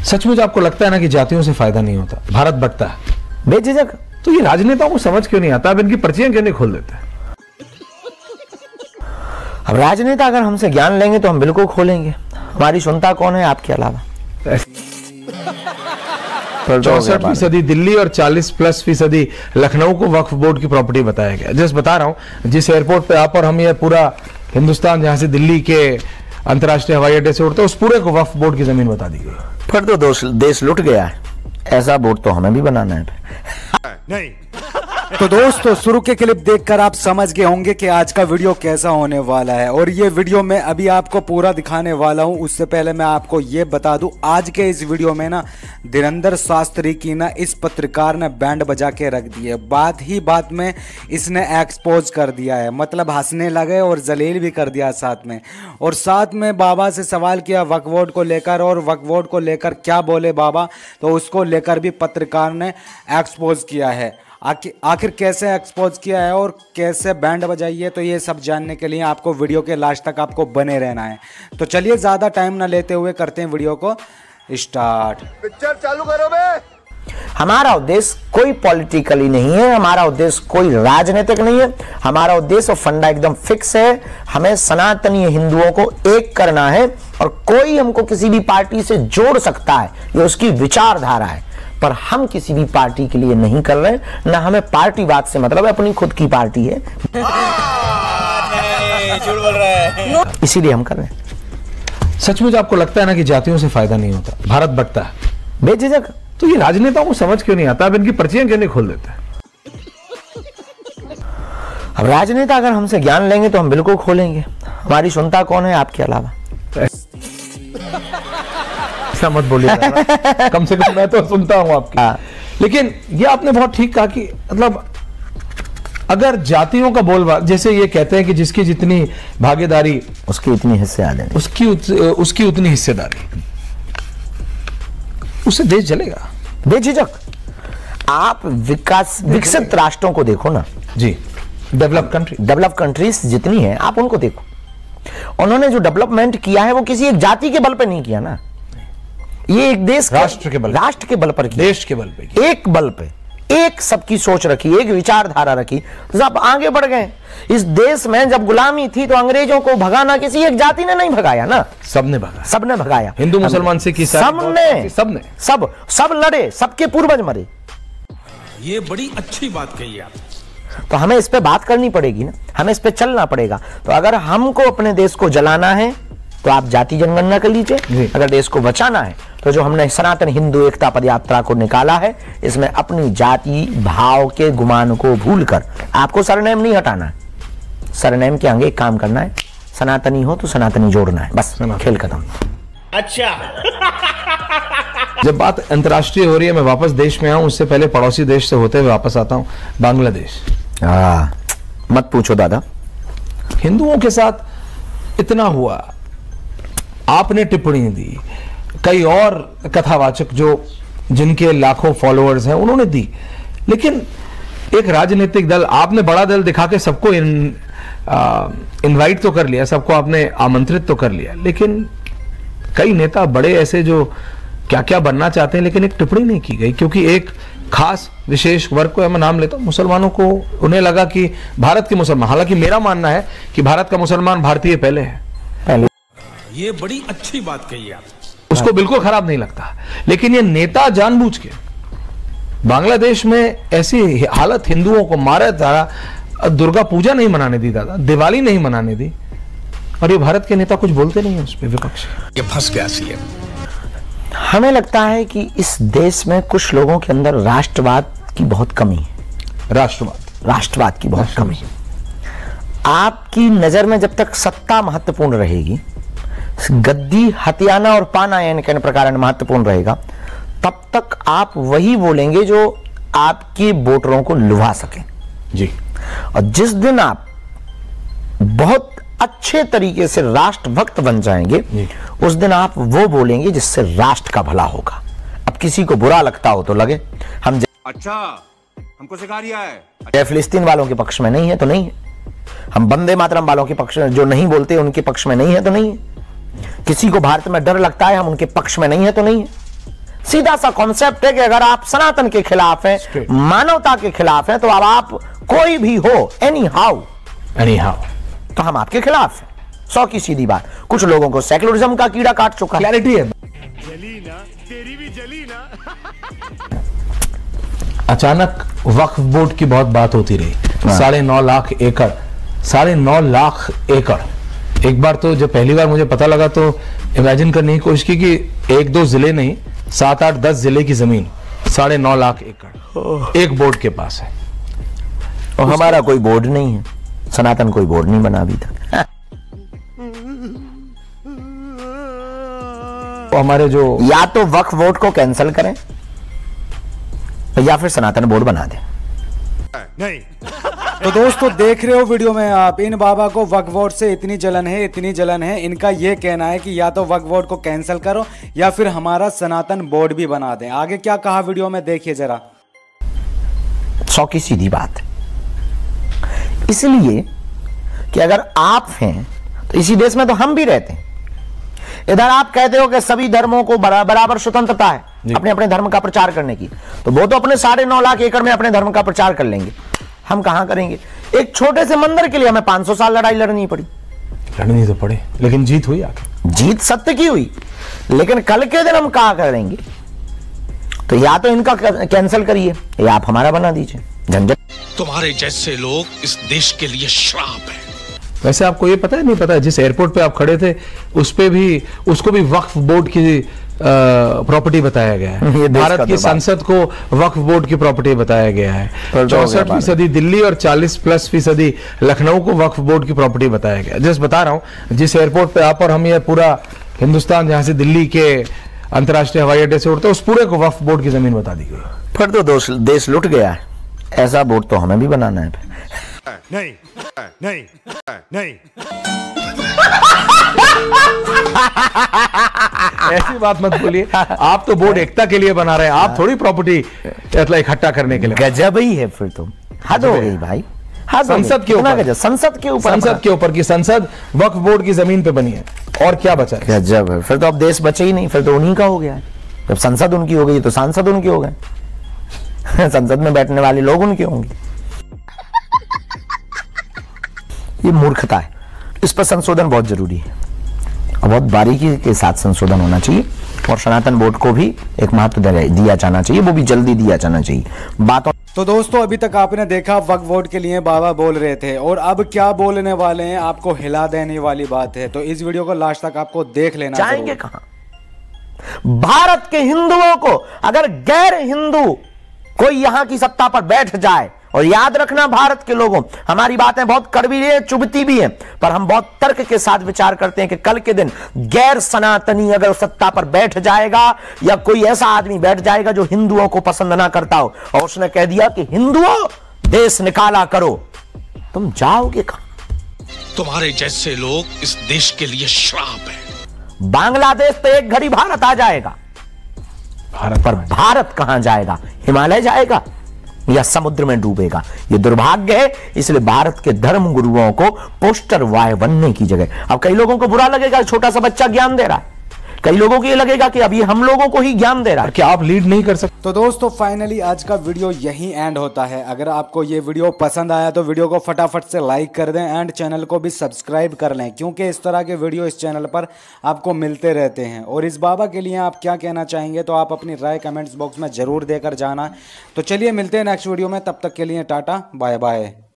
सचमुच आपको लगता है ना कि जातियों से फायदा नहीं होता, भारत बंटता है बेझिझक? तो ये राजनेताओं को समझ क्यों नहीं आता? अब इनकी पर्चियां क्यों नहीं खोल देते? अब राजनेता अगर हमसे ज्ञान लेंगे तो हम बिल्कुल खोलेंगे। हमारी सुनता कौन है आपके अलावा? 64% दिल्ली और 40+% लखनऊ को वक्फ बोर्ड की प्रॉपर्टी बताया गया। जस्ट बता रहा हूं, जिस एयरपोर्ट पे आप और हम, ये पूरा हिंदुस्तान जहां से दिल्ली के अंतर्राष्ट्रीय हवाई अड्डे से उड़ते उस पूरे को वक्फ बोर्ड की जमीन बता दी गई। फिर तो देश लुट गया है। ऐसा बोर्ड तो हमें भी बनाना है। नहीं। तो दोस्तों, शुरू के क्लिप देखकर आप समझ गए होंगे कि आज का वीडियो कैसा होने वाला है, और ये वीडियो मैं अभी आपको पूरा दिखाने वाला हूं। उससे पहले मैं आपको ये बता दूं, आज के इस वीडियो में ना धीरेंद्र शास्त्री की ना इस पत्रकार ने बैंड बजा के रख दी है। बात ही बात में इसने एक्सपोज कर दिया है, मतलब हंसने लगे और जलील भी कर दिया साथ में। और साथ में बाबा से सवाल किया वक्फ बोर्ड को लेकर, और वक्फ बोर्ड को लेकर क्या बोले बाबा, तो उसको लेकर भी पत्रकार ने एक्सपोज किया है। आखिर कैसे एक्सपोज किया है और कैसे बैंड बजाई है, तो ये सब जानने के लिए आपको वीडियो के लास्ट तक आपको बने रहना है। तो चलिए ज़्यादा टाइम ना लेते हुए करते हैं वीडियो को स्टार्ट। पिक्चर चालू करो बे। हमारा उद्देश्य कोई पॉलिटिकली नहीं है, हमारा उद्देश्य कोई राजनीतिक नहीं है। हमारा उद्देश्य और फंडा एकदम फिक्स है। हमें सनातनी हिंदुओं को एक करना है, और कोई हमको किसी भी पार्टी से जोड़ सकता है, ये उसकी विचारधारा है। पर हम किसी भी पार्टी के लिए नहीं कर रहे, ना हमें पार्टीवाद से मतलब है, अपनी खुद की पार्टी है। झूठ बोल रहा है। इसीलिए हम कर रहे हैं। सचमुच आपको लगता है ना कि जातियों से फायदा नहीं होता, भारत बंटता है बेझिझक? तो ये राजनेताओं को समझ क्यों नहीं आता? अब इनकी पर्चियां क्यों नहीं खोल देते? अब राजनेता अगर हमसे ज्ञान लेंगे तो हम बिल्कुल खोलेंगे। हमारी सुनता कौन है आपके अलावा? ऐसा मत बोलिए, कम से कम मैं तो सुनता हूं आपकी। लेकिन ये आपने बहुत ठीक कहा कि मतलब अगर जातियों का बोलबाला, जैसे ये कहते हैं कि जिसकी जितनी भागीदारी उसकी इतनी हिस्सेदारी, उसकी उतनी हिस्सेदारी, उससे देश चलेगा बेझिझक। आप विकसित राष्ट्रों को देखो ना जी, डेवलप कंट्रीज जितनी है आप उनको देखो। उन्होंने जो डेवलपमेंट किया है वो किसी एक जाति के बल पे नहीं किया ना, ये एक देश राष्ट्र के बल पर किया, देश के बल पे, एक बल पे, एक सबकी सोच रखी, एक विचारधारा रखी, सब आगे बढ़ गए। इस देश में जब गुलामी थी तो अंग्रेजों को भगाना किसी एक जाति ने नहीं भगाया ना, सबने भगाया। हिंदू मुसलमान सिख ईसाई सब लड़े, सबके पूर्वज मरे। ये बड़ी अच्छी बात कही आप। तो हमें इस पे बात करनी पड़ेगी ना, हमें इस पे चलना पड़ेगा। तो अगर हमको अपने देश को जलाना है तो आप जाति जनगणना कर लीजिए, अगर देश को बचाना है तो जो हमने सनातन हिंदू एकता पदयात्रा को निकाला है, इसमें अपनी जाति भाव के गुमान को भूलकर आपको सरनेम नहीं हटाना है, सरनेम के आगे एक काम करना है, सनातनी हो तो सनातनी जोड़ना है, बस खेल खत्म। अच्छा। जब बात अंतर्राष्ट्रीय हो रही है, मैं वापस देश में आऊं उससे पहले पड़ोसी देश से होते हुए वापस आता हूं, बांग्लादेश। मत पूछो दादा, हिंदुओं के साथ इतना हुआ, आपने टिप्पणी दी, कई और कथावाचक जो जिनके लाखों फॉलोअर्स हैं उन्होंने दी, लेकिन एक राजनीतिक दल, आपने बड़ा दल दिखा के सबको इनवाइट तो कर लिया, सबको आपने आमंत्रित तो कर लिया, लेकिन कई नेता बड़े ऐसे जो क्या क्या बनना चाहते हैं, लेकिन एक टिप्पणी नहीं की गई, क्योंकि एक खास विशेष वर्ग को मैं नाम लेता हूं, मुसलमानों को, उन्हें लगा कि भारत के मुसलमान, हालांकि मेरा मानना है कि भारत का मुसलमान भारतीय पहले है, ये बड़ी अच्छी बात कही आप, उसको बिल्कुल खराब नहीं लगता, लेकिन ये नेता जानबूझ के बांग्लादेश में ऐसी हालत हिंदुओं को मारा था, दुर्गा पूजा नहीं मनाने दी दादा, दिवाली नहीं मनाने दी, और ये भारत के नेता कुछ बोलते नहीं है उस पर, विपक्ष ये फंस गया सीएम। हमें लगता है कि इस देश में कुछ लोगों के अंदर राष्ट्रवाद की बहुत कमी है, राष्ट्रवाद की बहुत कमी है। आपकी नजर में जब तक सत्ता महत्वपूर्ण रहेगी, गद्दी हथियाना और पाना यानी कहने प्रकार महत्वपूर्ण रहेगा, तब तक आप वही बोलेंगे जो आपके वोटरों को लुभा सके जी। और जिस दिन आप बहुत अच्छे तरीके से राष्ट्रभक्त बन जाएंगे, उस दिन आप वो बोलेंगे जिससे राष्ट्र का भला होगा। अब किसी को बुरा लगता हो तो लगे, हम अच्छा हमको सिखा रिया है, जय फिलिस्तीन वालों के पक्ष में नहीं है तो नहीं है, हम वंदे मातरम वालों के पक्ष में जो नहीं बोलते उनके पक्ष में नहीं है तो नहीं है, किसी को भारत में डर लगता है हम उनके पक्ष में नहीं है तो नहीं है। सीधा सा कॉन्सेप्ट है कि अगर आप सनातन के खिलाफ हैं, मानवता के खिलाफ हैं, तो अब आप कोई भी हो, एनी हाउ, तो हम आपके खिलाफ हैं। 100 की सीधी बात। कुछ लोगों को सेक्युलरिज्म का कीड़ा काट चुका है। क्लैरिटी है। जली ना, तेरी भी जली ना। अचानक वक्फ बोर्ड की बहुत बात होती रही। 9.5 लाख एकड़, 9.5 लाख एकड़। एक बार तो जब पहली बार मुझे पता लगा तो इमेजिन करने की कोशिश की कि 1-2 जिले नहीं, 7-8-10 जिले की जमीन 9.5 लाख एकड़ एक बोर्ड के पास है। और हमारा कोई बोर्ड नहीं है, सनातन कोई बोर्ड नहीं बना अभी तक। तो हमारे जो या तो वक्फ बोर्ड को कैंसिल करें या फिर सनातन बोर्ड बना दें। नहीं। तो दोस्तों देख रहे हो वीडियो में आप, इन बाबा को वक्फ बोर्ड से इतनी जलन है, इतनी जलन है। इनका यह कहना है कि या तो वक्फ बोर्ड को कैंसिल करो या फिर हमारा सनातन बोर्ड भी बना दें। आगे क्या कहा वीडियो में देखिए जरा। 100 की सीधी बात है। इसलिए कि अगर आप हैं तो इसी देश में तो हम भी रहते हैं। इधर आप कहते हो कि सभी धर्मों को बराबर स्वतंत्रता है अपने अपने धर्म का प्रचार करने की, तो वो तो अपने 9.5 लाख एकड़ में अपने धर्म का प्रचार कर लेंगे। हम कहां करेंगे? एक छोटे से मंदिर के लिए हमें 500 साल लड़ाई लड़नी पड़ी। लड़नी तो पड़े, लेकिन जीत हुई आगे। जीत सत्य की हुई, लेकिन कल के दिन हम कहा करेंगे? तो या तो इनका कैंसिल करिए या आप हमारा बना दीजिए। झंझट। तुम्हारे जैसे लोग इस देश के लिए श्राप है। वैसे आपको ये पता है नहीं पता, जिस एयरपोर्ट पे आप खड़े थे उस पे भी, उसको भी वक्फ बोर्ड की प्रॉपर्टी बताया गया है। भारत की संसद को वक्फ बोर्ड की प्रॉपर्टी बताया गया है। 64% दिल्ली और 40+% लखनऊ को वक्फ बोर्ड की प्रॉपर्टी बताया गया। जस्ट बता रहा हूँ, जिस एयरपोर्ट पे आप और हम, ये पूरा हिंदुस्तान जहां से दिल्ली के अंतर्राष्ट्रीय हवाई अड्डे से उड़ते, उस पूरे को वक्फ बोर्ड की जमीन बता दी गई। फिर तो देश लुट गया है। ऐसा बोर्ड तो हमें भी बनाना है। नहीं, नहीं, नहीं। ऐसी बात मत बोलिए। आप तो बोर्ड एकता के लिए बना रहे हैं, आप थोड़ी प्रॉपर्टी इकट्ठा करने के लिए। गजब ही है फिर तो, हद हो गई भाई। संसद के ऊपर, संसद के ऊपर की संसद वक्फ बोर्ड की जमीन पे बनी है, और क्या बचा है? गजब है। फिर तो अब देश बचे ही नहीं, फिर तो उन्हीं का हो गया है। जब संसद उनकी हो गई तो सांसद उनके हो गए। संसद में बैठने वाले लोग उनके होंगे। ये मूर्खता है, इस पर संशोधन बहुत जरूरी है और बहुत बारीकी के साथ संशोधन होना चाहिए। और सनातन बोर्ड को भी एक महत्व दिया जाना चाहिए, वो भी जल्दी दिया जाना चाहिए। बातों तो दोस्तों अभी तक आपने देखा वक्फ बोर्ड के लिए बाबा बोल रहे थे, और अब क्या बोलने वाले हैं आपको हिला देने वाली बात है। तो इस वीडियो को लास्ट तक आपको देख लेना। जाएंगे कहां? भारत के हिंदुओं को अगर गैर हिंदू कोई यहां की सत्ता पर बैठ जाए, और याद रखना भारत के लोगों, हमारी बातें बहुत कड़वी है, चुभती भी हैं, पर हम बहुत तर्क के साथ विचार करते हैं कि कल के दिन गैर सनातनी अगर सत्ता पर बैठ जाएगा, या कोई ऐसा आदमी बैठ जाएगा जो हिंदुओं को पसंद ना करता हो, और उसने कह दिया कि हिंदुओं देश निकाला करो, तुम जाओगे कहां? तुम्हारे जैसे लोग इस देश के लिए श्राप है। बांग्लादेश तो एक घड़ी भारत आ जाएगा, पर भारत कहां जाएगा? हिमालय जाएगा या समुद्र में डूबेगा? ये दुर्भाग्य है। इसलिए भारत के धर्म गुरुओं को पोस्टर बॉय बनने की जगह, अब कई लोगों को बुरा लगेगा छोटा सा बच्चा ज्ञान दे रहा है, कई लोगों को ये लगेगा कि अभी हम लोगों को ही ज्ञान दे रहा है, क्या आप लीड नहीं कर सकते? तो दोस्तों फाइनली आज का वीडियो यहीं एंड होता है। अगर आपको ये वीडियो पसंद आया तो वीडियो को फटाफट से लाइक कर दें एंड चैनल को भी सब्सक्राइब कर लें, क्योंकि इस तरह के वीडियो इस चैनल पर आपको मिलते रहते हैं। और इस बाबा के लिए आप क्या कहना चाहेंगे तो आप अपनी राय कमेंट्स बॉक्स में जरूर देकर जाना। तो चलिए मिलते हैं नेक्स्ट वीडियो में, तब तक के लिए टाटा बाय बाय।